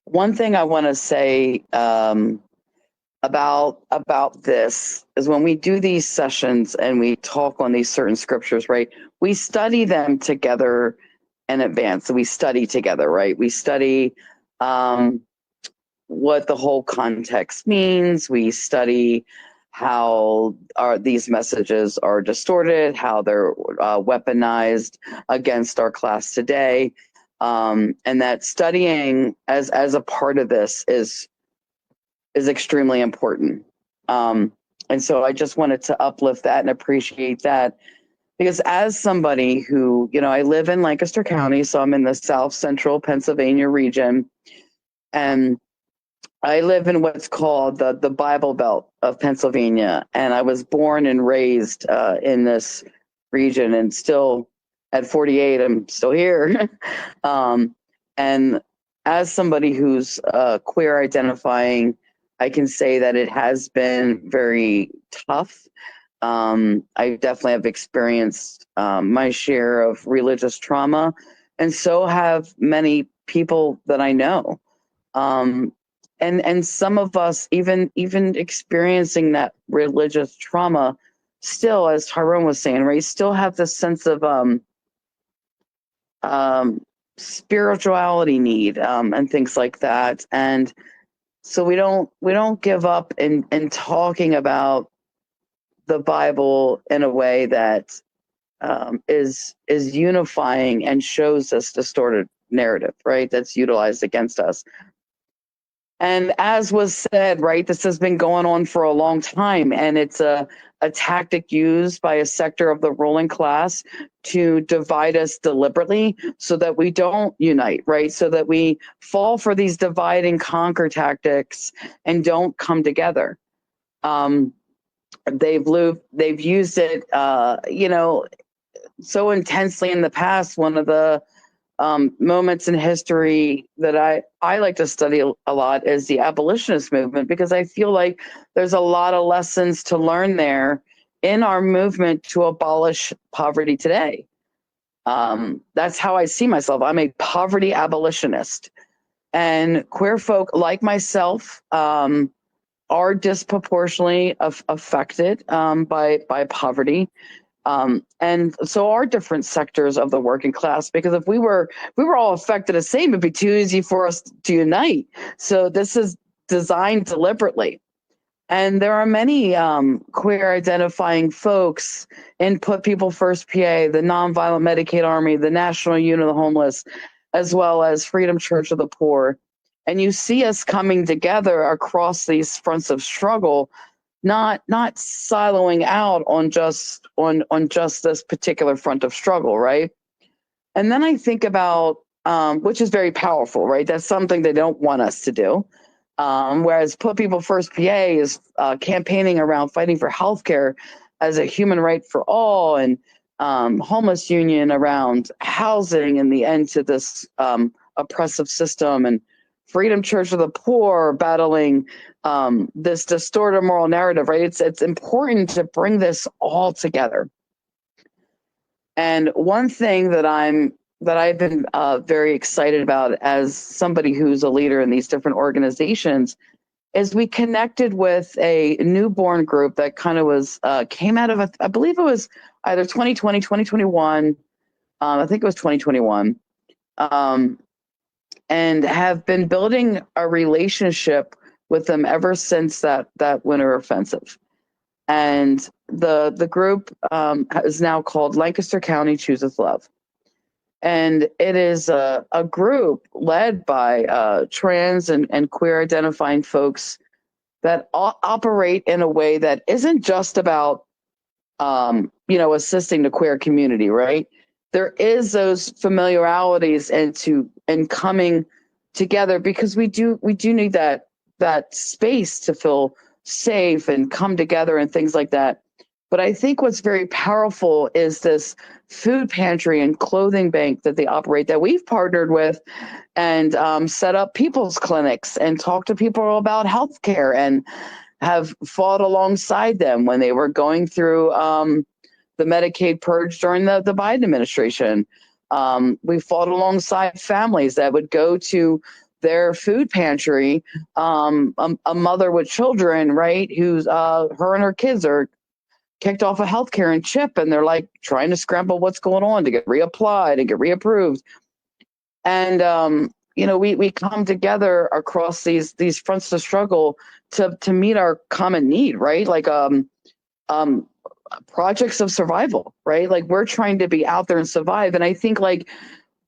One thing I want to say about this is when we do these sessions and we talk on these certain scriptures, right? We study them together in advance. So we study together, right? We study what the whole context means. We study how these messages are distorted, how they're weaponized against our class today, and that studying as a part of this is extremely important. And so I just wanted to uplift that and appreciate that, because as somebody who, I live in Lancaster County, so I'm in the South Central Pennsylvania region, and I live in what's called the Bible Belt of Pennsylvania, and I was born and raised in this region, and still at 48, I'm still here. And as somebody who's queer identifying, I can say that it has been very tough. I definitely have experienced my share of religious trauma, and so have many people that I know. And some of us even experiencing that religious trauma still, as Tyrone was saying, right, still have this sense of spirituality need and things like that. And so we don't give up in talking about the Bible in a way that is unifying and shows this distorted narrative, right, that's utilized against us. And as was said, right, this has been going on for a long time, and it's a tactic used by a sector of the ruling class to divide us deliberately so that we don't unite, right? So that we fall for these divide and conquer tactics and don't come together. They've used it, so intensely in the past. One of the moments in history that I like to study a lot is the abolitionist movement, because I feel like there's a lot of lessons to learn there in our movement to abolish poverty today. That's how I see myself. I'm a poverty abolitionist, and queer folk like myself are disproportionately affected by poverty. And so are different sectors of the working class, because if we were all affected the same, it'd be too easy for us to unite. So this is designed deliberately. And there are many queer identifying folks in Put People First PA, the Nonviolent Medicaid Army, the National Union of the Homeless, as well as Freedom Church of the Poor. And you see us coming together across these fronts of struggle, not siloing out on just this particular front of struggle, right? And then I think about, which is very powerful, right? That's something they don't want us to do. Whereas Put People First PA is campaigning around fighting for healthcare as a human right for all, and Homeless Union around housing and the end to this oppressive system, and Freedom Church of the Poor battling this distorted moral narrative, right? It's important to bring this all together. And one thing that I've been very excited about as somebody who's a leader in these different organizations is we connected with a newborn group that kind of was came out of I believe it was either 2020, 2021. I think it was 2021. And have been building a relationship with them ever since that winter offensive. And the group is now called Lancaster County Chooses Love. And it is a group led by trans and queer identifying folks that operate in a way that isn't just about, assisting the queer community, right? There is those familiarities and coming together, because we do need that space to feel safe and come together and things like that. But I think what's very powerful is this food pantry and clothing bank that they operate, that we've partnered with, and set up people's clinics and talked to people about healthcare, and have fought alongside them when they were going through the Medicaid purge during the Biden administration. We fought alongside families that would go to their food pantry, a mother with children, right, who's her and her kids are kicked off of healthcare and CHIP, and they're like trying to scramble what's going on to get reapplied and get reapproved. And we come together across these fronts of struggle to meet our common need, right? Like projects of survival, right? Like we're trying to be out there and survive. And I think like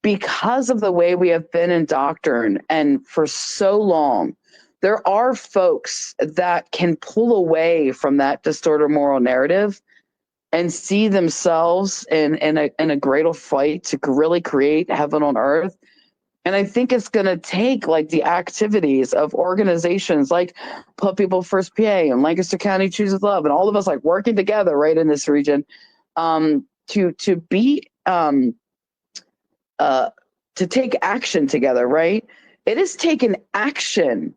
because of the way we have been indoctrined and for so long, there are folks that can pull away from that distorted moral narrative and see themselves in a greater fight to really create heaven on earth. And I think it's going to take like the activities of organizations like Put People First PA and Lancaster County Chooses Love and all of us like working together right in this region to be to take action together, right? It has taken action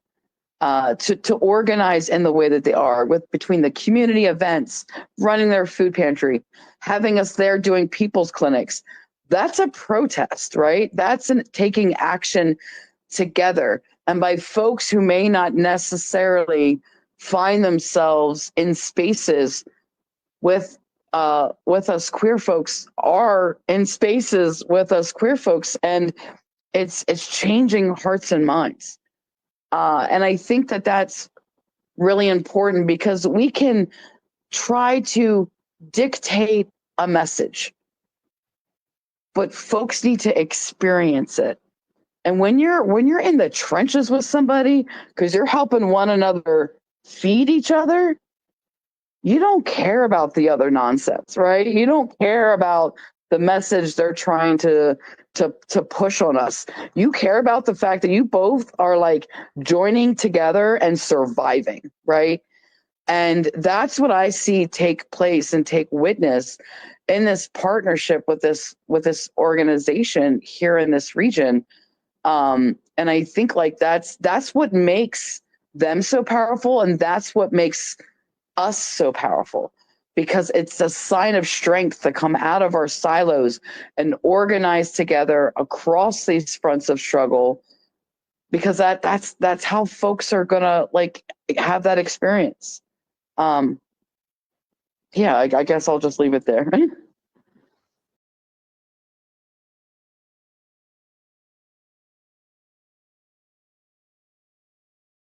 to organize in the way that they are between the community events, running their food pantry, having us there doing people's clinics. That's a protest, right? That's taking action together. And by folks who may not necessarily find themselves in spaces with us queer folks are in spaces with us queer folks, and it's changing hearts and minds. And I think that that's really important because we can try to dictate a message, but folks need to experience it. And when you're in the trenches with somebody, because you're helping one another feed each other, you don't care about the other nonsense, right? You don't care about the message they're trying to push on us. You care about the fact that you both are like joining together and surviving, right? And that's what I see take place and take witness in this partnership with this organization here in this region. And I think like that's what makes them so powerful, and that's what makes us so powerful, because it's a sign of strength to come out of our silos and organize together across these fronts of struggle, because that's how folks are gonna like have that experience. Yeah, I guess I'll just leave it there.